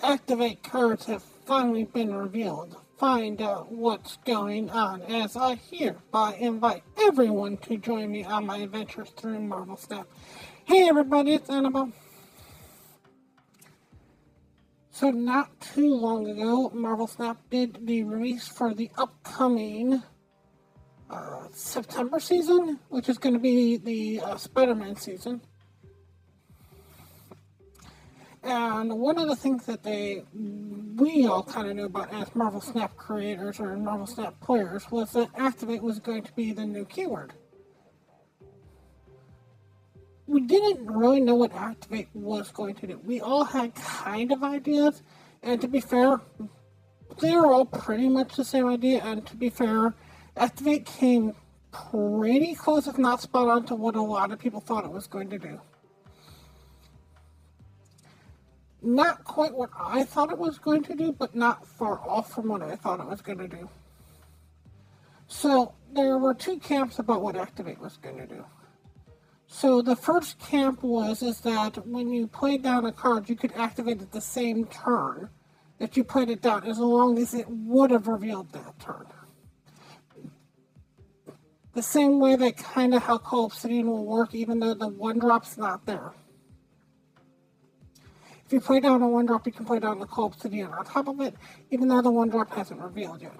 Activate cards have finally been revealed. Find out what's going on as I hereby invite everyone to join me on my adventures through Marvel Snap. Hey everybody, it's Annabelle. So not too long ago, Marvel Snap did the release for the upcoming September season, which is going to be the Spider-Man season. And one of the things that we all kind of knew about as Marvel Snap creators or Marvel Snap players was that Activate was going to be the new keyword. We didn't really know what Activate was going to do. We all had kind of ideas, and to be fair, they were all pretty much the same idea, and to be fair, Activate came pretty close, if not spot on, to what a lot of people thought it was going to do. Not quite what I thought it was going to do, but not far off from what I thought it was going to do. So, there were two camps about what Activate was going to do. So, the first camp is that when you played down a card, you could activate it the same turn that you played it down, as long as it would have revealed that turn. The same way that kind of how Cull Obsidian will work, even though the 1-drop's not there. If you play down a 1-drop, you can play down the Cull Obsidian on top of it, even though the 1-drop hasn't revealed yet.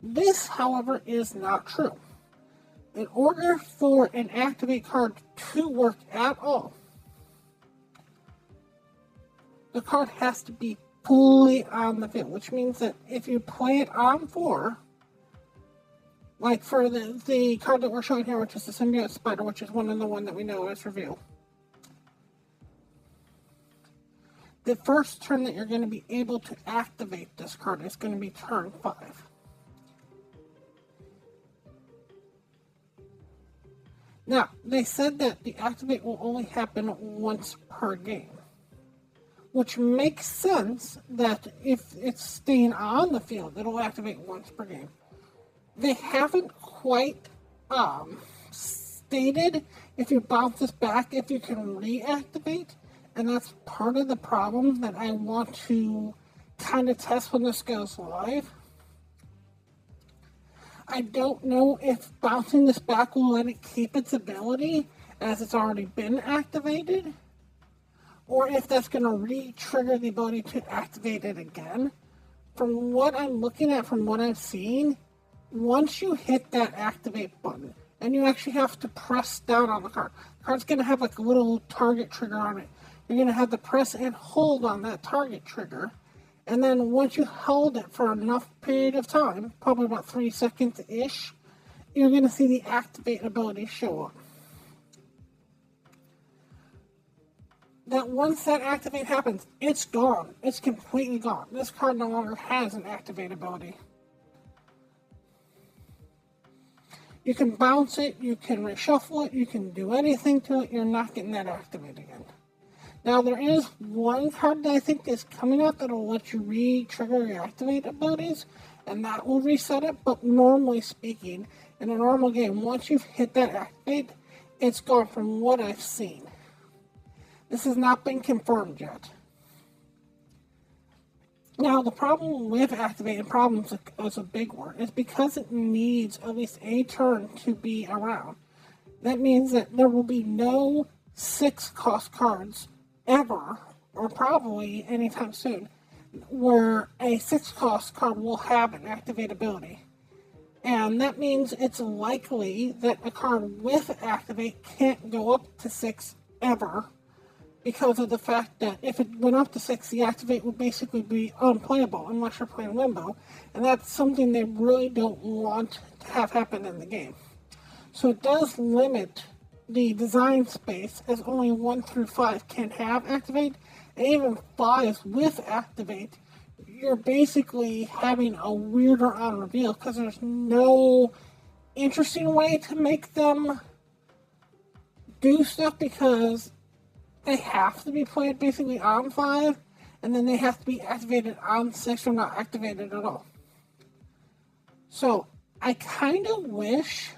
This, however, is not true. In order for an Activate card to work at all, the card has to be fully on the field, which means that if you play it on 4, like for the card that we're showing here, which is the Symbiote Spider, which is one that we know is revealed. The first turn that you're going to be able to activate this card is going to be turn 5. Now, they said that the activate will only happen once per game, which makes sense that if it's staying on the field, it'll activate once per game. They haven't quite stated if you bounce this back, if you can reactivate, and that's part of the problem that I want to kind of test when this goes live. I don't know if bouncing this back will let it keep its ability as it's already been activated, or if that's going to re-trigger the ability to activate it again. From what I'm looking at, from what I've seen, once you hit that activate button, and you actually have to press down on the card, the card's going to have like a little target trigger on it. You're going to have to press and hold on that target trigger, and then once you hold it for enough period of time, probably about 3 seconds-ish, you're going to see the activate ability show up. That once that activate happens, it's gone. It's completely gone. This card no longer has an activate ability. You can bounce it, you can reshuffle it, you can do anything to it, you're not getting that activate again. Now, there is one card that I think is coming out that will let you re-trigger your activate abilities, and that will reset it, but normally speaking, in a normal game, once you've hit that activate, it's gone from what I've seen. This has not been confirmed yet. Now, the problem with activating problems is a big word. Is because it needs at least a turn to be around. That means that there will be no 6-cost cards ever, or probably anytime soon, where a 6-cost card will have an activate ability. And that means it's likely that a card with activate can't go up to 6 ever, because of the fact that if it went up to 6, the activate would basically be unplayable unless you're playing Limbo, and that's something they really don't want to have happen in the game. So it does limit the design space, as only 1 through 5 can have activate, and even 5 with activate, you're basically having a weirder on reveal, because there's no interesting way to make them do stuff, because they have to be played basically on 5, and then they have to be activated on 6 or not activated at all. So, I kind of wish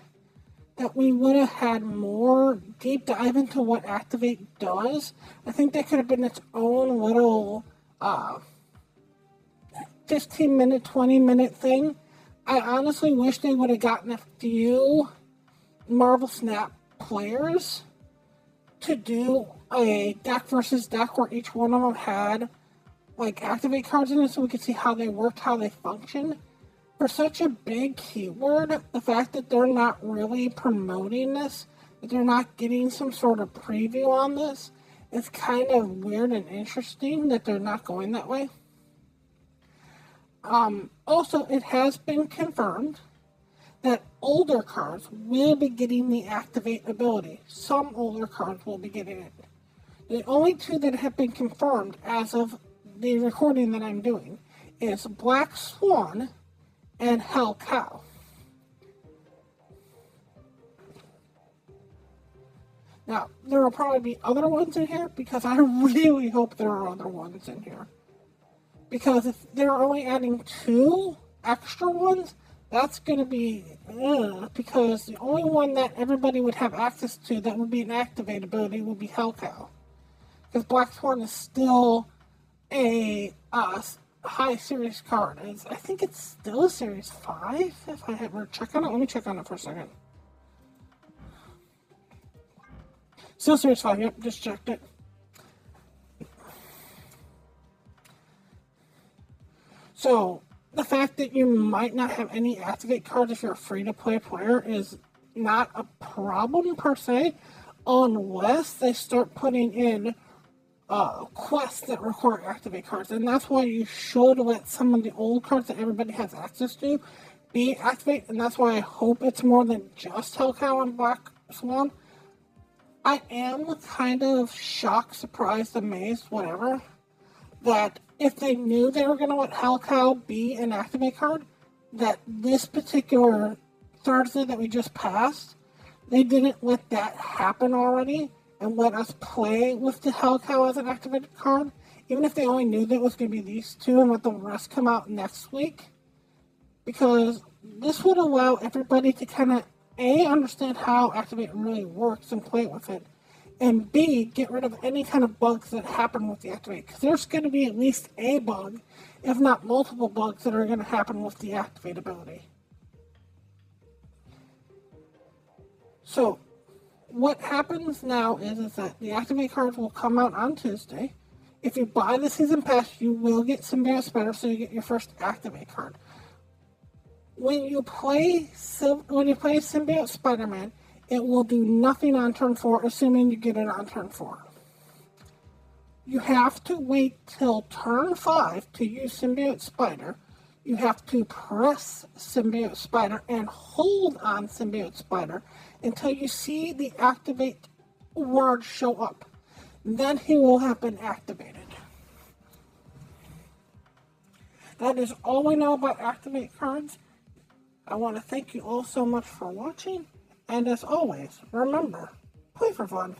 that we would have had more deep dive into what Activate does. I think that could have been its own little 15-minute, 20-minute thing. I honestly wish they would have gotten a few Marvel Snap players to do a deck versus deck where each one of them had like Activate cards in it so we could see how they worked, how they functioned. For such a big keyword, the fact that they're not really promoting this, that they're not getting some sort of preview on this, is kind of weird and interesting that they're not going that way. Also, it has been confirmed that older cards will be getting the Activate ability. Some older cards will be getting it. The only two that have been confirmed as of the recording that I'm doing is Black Swan and Hell Cow. Now, there will probably be other ones in here because I really hope there are other ones in here. Because if they're only adding 2 extra ones, that's going to be, because the only one that everybody would have access to that would be an Activate ability would be Hell Cow. Because Black Swan is still a high series card. I think it's still a series 5, if I ever check on it. Let me check on it for a second. Still series 5, yep, just checked it. So, the fact that you might not have any Activate cards if you're a free-to-play player is not a problem per se, unless they start putting in quests that require Activate cards. And that's why you should let some of the old cards that everybody has access to be Activate, and that's why I hope it's more than just Hell Cow and Black Swan. I am kind of shocked, surprised, amazed, whatever, that if they knew they were going to let Hell Cow be an Activate card, that this particular Thursday that we just passed, they didn't let that happen already and let us play with the Hell Cow as an activated card, even if they only knew that it was going to be these two and let the rest come out next week. Because this would allow everybody to kind of, A, understand how Activate really works and play with it, and B, get rid of any kind of bugs that happen with the Activate. Because there's going to be at least a bug, if not multiple bugs, that are going to happen with the Activate ability. So, what happens now is that the Activate cards will come out on Tuesday. If you buy the Season Pass, you will get Symbiote Spider, so you get your first Activate card. When you play Symbiote Spider-Man, it will do nothing on turn 4, assuming you get it on turn 4. You have to wait till turn 5 to use Symbiote Spider. You have to press Symbiote Spider and hold on Symbiote Spider until you see the Activate word show up. Then he will have been activated. That is all we know about Activate cards. I want to thank you all so much for watching. And as always, remember, play for fun.